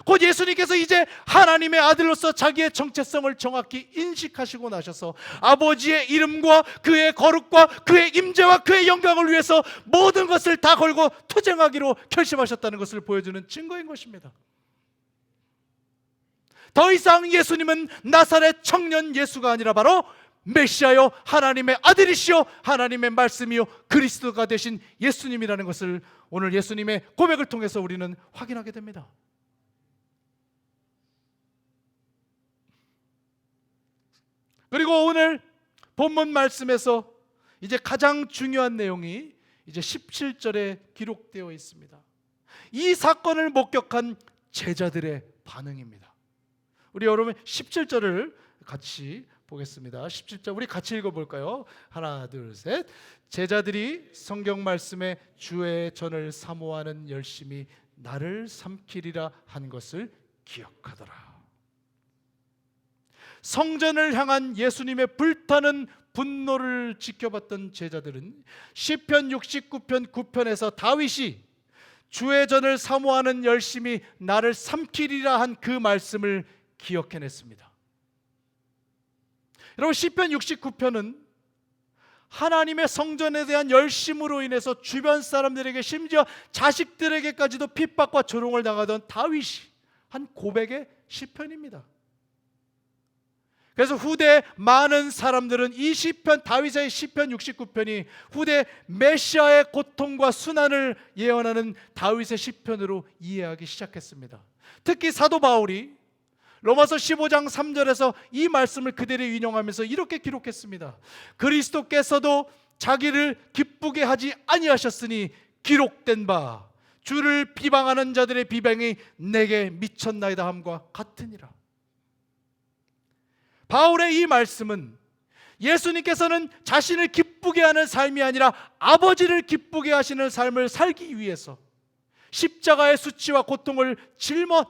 곧 예수님께서 이제 하나님의 아들로서 자기의 정체성을 정확히 인식하시고 나셔서 아버지의 이름과 그의 거룩과 그의 임재와 그의 영광을 위해서 모든 것을 다 걸고 투쟁하기로 결심하셨다는 것을 보여주는 증거인 것입니다. 더 이상 예수님은 나사렛 청년 예수가 아니라 바로 메시아요, 하나님의 아들이시요, 하나님의 말씀이요, 그리스도가 되신 예수님이라는 것을 오늘 예수님의 고백을 통해서 우리는 확인하게 됩니다. 그리고 오늘 본문 말씀에서 이제 가장 중요한 내용이 이제 17절에 기록되어 있습니다. 이 사건을 목격한 제자들의 반응입니다. 우리 여러분 17절을 같이 보겠습니다. 17절 우리 같이 읽어볼까요? 하나 둘 셋. 제자들이 성경 말씀에 주의 전을 사모하는 열심이 나를 삼키리라 한 것을 기억하더라. 성전을 향한 예수님의 불타는 분노를 지켜봤던 제자들은 시편 69편 9편에서 다윗이 주의 전을 사모하는 열심이 나를 삼키리라 한 그 말씀을 기억해냈습니다. 여러분, 시편 69편은 하나님의 성전에 대한 열심으로 인해서 주변 사람들에게 심지어 자식들에게까지도 핍박과 조롱을 당하던 다윗이 한 고백의 시편입니다. 그래서 후대 많은 사람들은 이 시편, 다윗의 시편 69편이 후대 메시아의 고통과 순환을 예언하는 다윗의 시편으로 이해하기 시작했습니다. 특히 사도 바울이 로마서 15장 3절에서 이 말씀을 그대로 인용하면서 이렇게 기록했습니다. 그리스도께서도 자기를 기쁘게 하지 아니하셨으니 기록된 바 주를 비방하는 자들의 비방이 내게 미쳤나이다 함과 같으니라. 바울의 이 말씀은 예수님께서는 자신을 기쁘게 하는 삶이 아니라 아버지를 기쁘게 하시는 삶을 살기 위해서 십자가의 수치와 고통을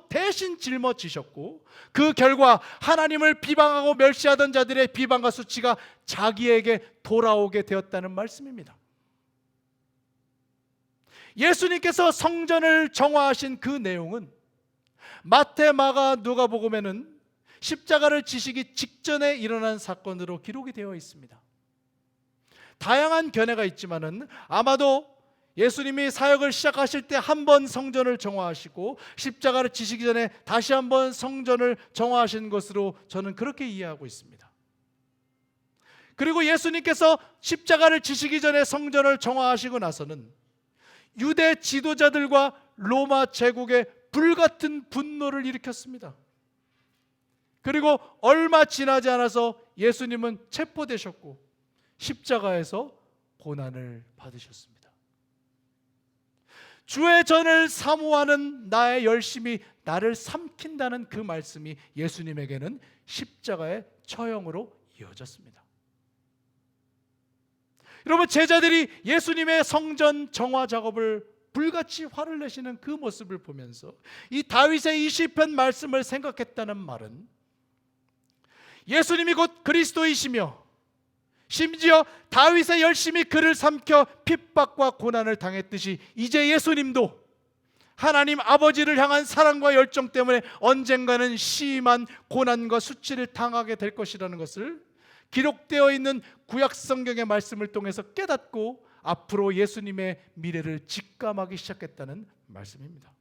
대신 짊어지셨고, 그 결과 하나님을 비방하고 멸시하던 자들의 비방과 수치가 자기에게 돌아오게 되었다는 말씀입니다. 예수님께서 성전을 정화하신 그 내용은 마태, 마가, 누가복음에는 십자가를 지시기 직전에 일어난 사건으로 기록이 되어 있습니다. 다양한 견해가 있지만은 아마도 예수님이 사역을 시작하실 때 한 번 성전을 정화하시고 십자가를 지시기 전에 다시 한 번 성전을 정화하신 것으로 저는 그렇게 이해하고 있습니다. 그리고 예수님께서 십자가를 지시기 전에 성전을 정화하시고 나서는 유대 지도자들과 로마 제국의 불같은 분노를 일으켰습니다. 그리고 얼마 지나지 않아서 예수님은 체포되셨고 십자가에서 고난을 받으셨습니다. 주의 전을 사모하는 나의 열심이 나를 삼킨다는 그 말씀이 예수님에게는 십자가의 처형으로 이어졌습니다. 여러분, 제자들이 예수님의 성전 정화 작업을 불같이 화를 내시는 그 모습을 보면서 이 다윗의 이 시편 말씀을 생각했다는 말은 예수님이 곧 그리스도이시며 심지어 다윗의 열심히 그를 삼켜 핍박과 고난을 당했듯이 이제 예수님도 하나님 아버지를 향한 사랑과 열정 때문에 언젠가는 심한 고난과 수치를 당하게 될 것이라는 것을 기록되어 있는 구약 성경의 말씀을 통해서 깨닫고 앞으로 예수님의 미래를 직감하기 시작했다는 말씀입니다.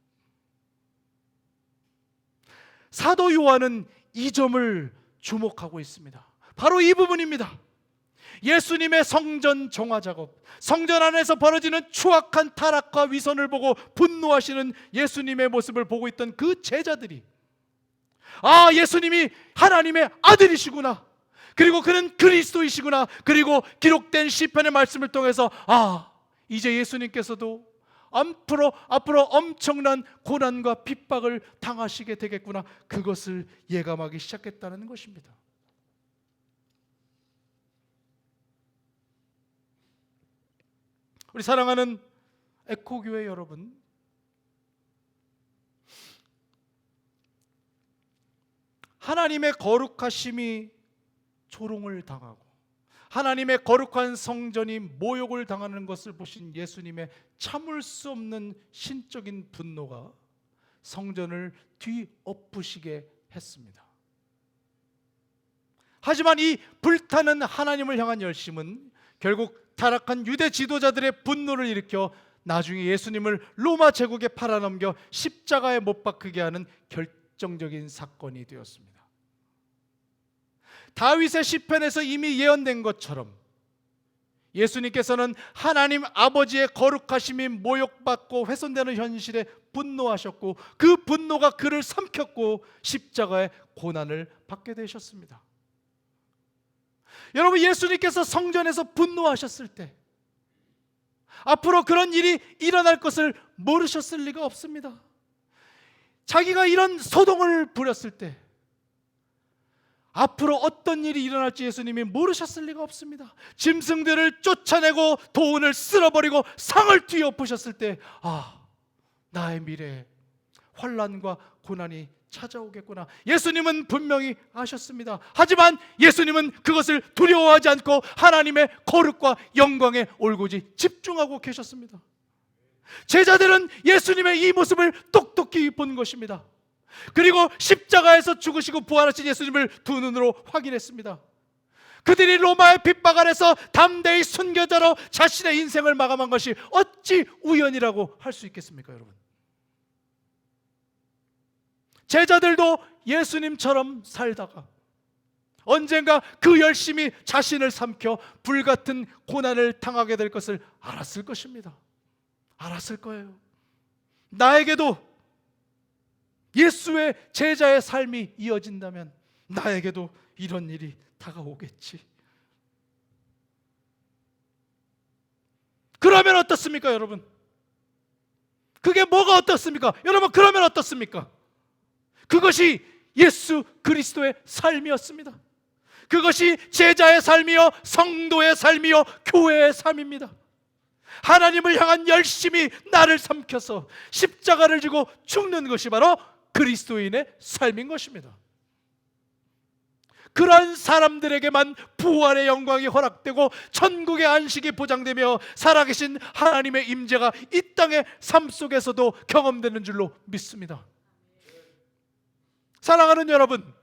사도 요한은 이 점을 주목하고 있습니다. 바로 이 부분입니다. 예수님의 성전 정화 작업, 성전 안에서 벌어지는 추악한 타락과 위선을 보고 분노하시는 예수님의 모습을 보고 있던 그 제자들이, 아, 예수님이 하나님의 아들이시구나, 그리고 그는 그리스도이시구나, 그리고 기록된 시편의 말씀을 통해서 아, 이제 예수님께서도 앞으로 엄청난 고난과 핍박을 당하시게 되겠구나, 그것을 예감하기 시작했다는 것입니다. 우리 사랑하는 에코교회 여러분, 하나님의 거룩하심이 조롱을 당하고 하나님의 거룩한 성전이 모욕을 당하는 것을 보신 예수님의 참을 수 없는 신적인 분노가 성전을 뒤엎으시게 했습니다. 하지만 이 불타는 하나님을 향한 열심은 결국 타락한 유대 지도자들의 분노를 일으켜 나중에 예수님을 로마 제국에 팔아넘겨 십자가에 못 박히게 하는 결정적인 사건이 되었습니다. 다윗의 시편에서 이미 예언된 것처럼 예수님께서는 하나님 아버지의 거룩하심이 모욕받고 훼손되는 현실에 분노하셨고 그 분노가 그를 삼켰고 십자가의 고난을 받게 되셨습니다. 여러분, 예수님께서 성전에서 분노하셨을 때 앞으로 그런 일이 일어날 것을 모르셨을 리가 없습니다. 자기가 이런 소동을 부렸을 때 앞으로 어떤 일이 일어날지 예수님이 모르셨을 리가 없습니다. 짐승들을 쫓아내고 도운을 쓸어버리고 상을 뒤엎으셨을 때 아, 나의 미래에 환난과 고난이 찾아오겠구나, 예수님은 분명히 아셨습니다. 하지만 예수님은 그것을 두려워하지 않고 하나님의 거룩과 영광에 올고지 집중하고 계셨습니다. 제자들은 예수님의 이 모습을 똑똑히 본 것입니다. 그리고 십자가에서 죽으시고 부활하신 예수님을 두 눈으로 확인했습니다. 그들이 로마의 핍박 아래서 담대히 순교자로 자신의 인생을 마감한 것이 어찌 우연이라고 할 수 있겠습니까, 여러분? 제자들도 예수님처럼 살다가 언젠가 그 열심이 자신을 삼켜 불같은 고난을 당하게 될 것을 알았을 것입니다. 알았을 거예요. 나에게도 예수의 제자의 삶이 이어진다면 나에게도 이런 일이 다가오겠지. 그러면 어떻습니까, 여러분? 그게 뭐가 어떻습니까? 여러분, 그러면 어떻습니까? 그것이 예수 그리스도의 삶이었습니다. 그것이 제자의 삶이요, 성도의 삶이요, 교회의 삶입니다. 하나님을 향한 열심이 나를 삼켜서 십자가를 지고 죽는 것이 바로 그리스도인의 삶인 것입니다. 그런 사람들에게만 부활의 영광이 허락되고 천국의 안식이 보장되며 살아계신 하나님의 임재가 이 땅의 삶 속에서도 경험되는 줄로 믿습니다. 사랑하는 여러분,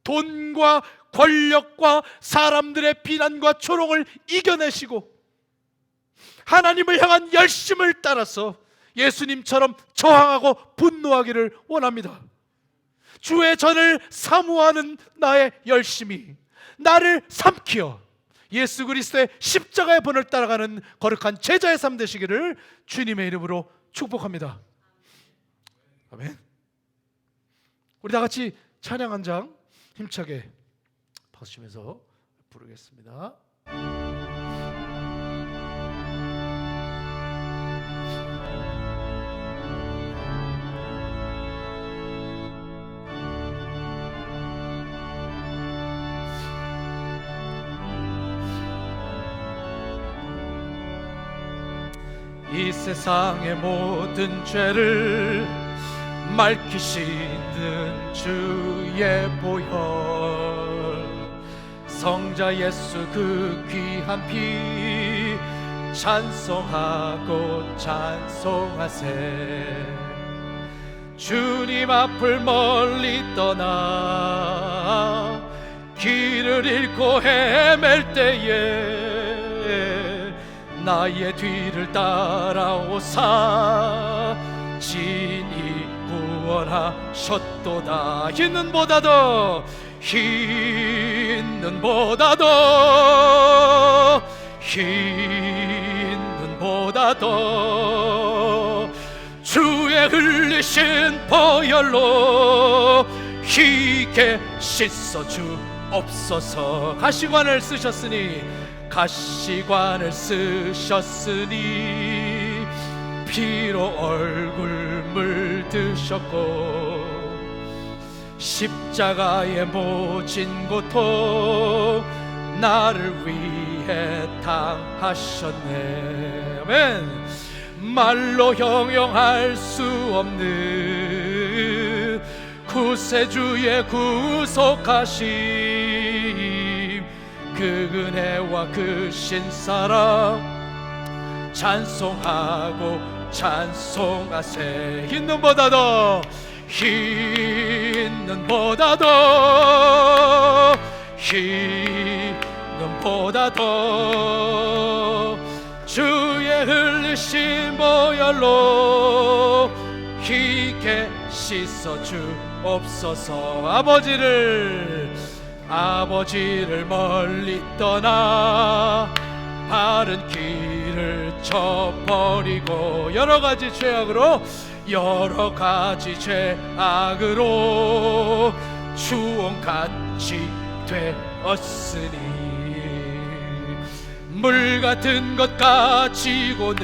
돈과 권력과 사람들의 비난과 조롱을 이겨내시고 하나님을 향한 열심을 따라서 예수님처럼 저항하고 분노하기를 원합니다. 주의 전을 사모하는 나의 열심이 나를 삼키어 예수 그리스도의 십자가의 본을 따라가는 거룩한 제자의 삶 되시기를 주님의 이름으로 축복합니다. 아멘. 우리 다 같이 찬양 한 장 힘차게 박수 치면서 부르겠습니다. 이 세상의 모든 죄를 맑히시는 주의 보혈, 성자 예수 그 귀한 피 찬송하고 찬송하세. 주님 앞을 멀리 떠나 길을 잃고 헤맬 때에 나의 뒤를 따라오사 진이 구원하셨도다. 흰 눈보다도 주의 흘리신 보혈로 희게 씻어 주옵소서. 가시관을 쓰셨으니 피로 얼굴 물드셨고 십자가의 모진 고통 나를 위해 당하셨네. 아멘. 말로 형용할 수 없는 구세주의 구속하심, 그 은혜와 그 신사랑 찬송하고 찬송하세. 흰 눈보다도 주의 흘리신 보혈로 희게 씻어 주옵소서. 아버지를 멀리 떠나 바른 길을 쳐버리고 여러 가지 죄악으로 주홍같이 되었으니 물 같은 것 가지고는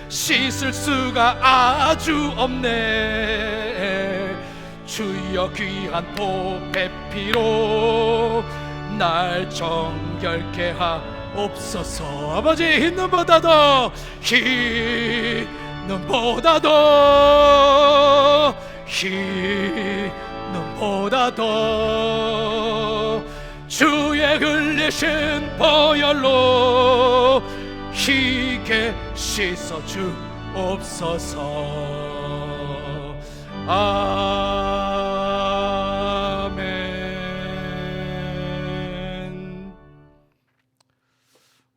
씻을 수가 아주 없네. 주여 귀한 보배 피로 날 정결케 하옵소서. 아버지, 흰 눈보다도 주의 흘리신 보혈로 희게 씻어 주옵소서. 아멘.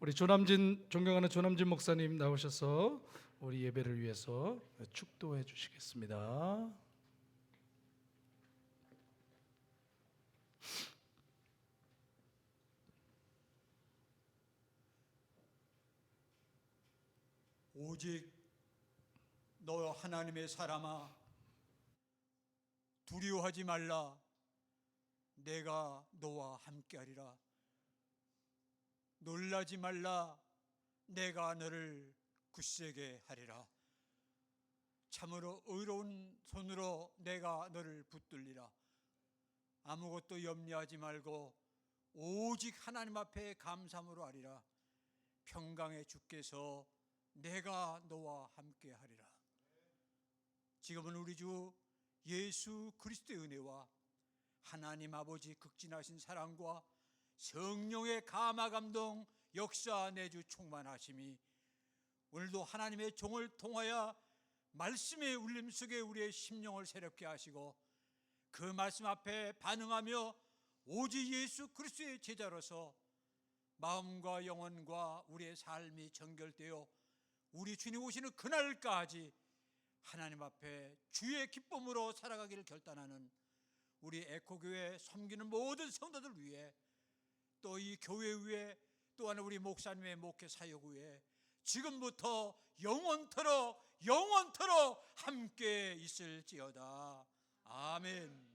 우리 존경하는 조남진 목사님 나오셔서 우리 예배를 위해서 축도해 주시겠습니다. 오직 너 하나님의 사람아, 두려워하지 말라. 내가 너와 함께하리라. 놀라지 말라. 내가 너를 굳세게 하리라. 참으로 의로운 손으로 내가 너를 붙들리라. 아무것도 염려하지 말고 오직 하나님 앞에 감사함으로 하리라. 평강의 주께서 내가 너와 함께하리라. 지금은 우리 주 예수 그리스도의 은혜와 하나님 아버지 극진하신 사랑과 성령의 감화 감동 역사 내주 충만하심이 오늘도 하나님의 종을 통하여 말씀의 울림 속에 우리의 심령을 새롭게 하시고 그 말씀 앞에 반응하며 오직 예수 그리스도의 제자로서 마음과 영혼과 우리의 삶이 정결되어 우리 주님 오시는 그날까지 하나님 앞에 주의 기쁨으로 살아가기를 결단하는 우리 에코교회 섬기는 모든 성도들 위해, 또 이 교회 위에, 또한 우리 목사님의 목회 사역 위에 지금부터 영원토록 함께 있을지어다. 아멘.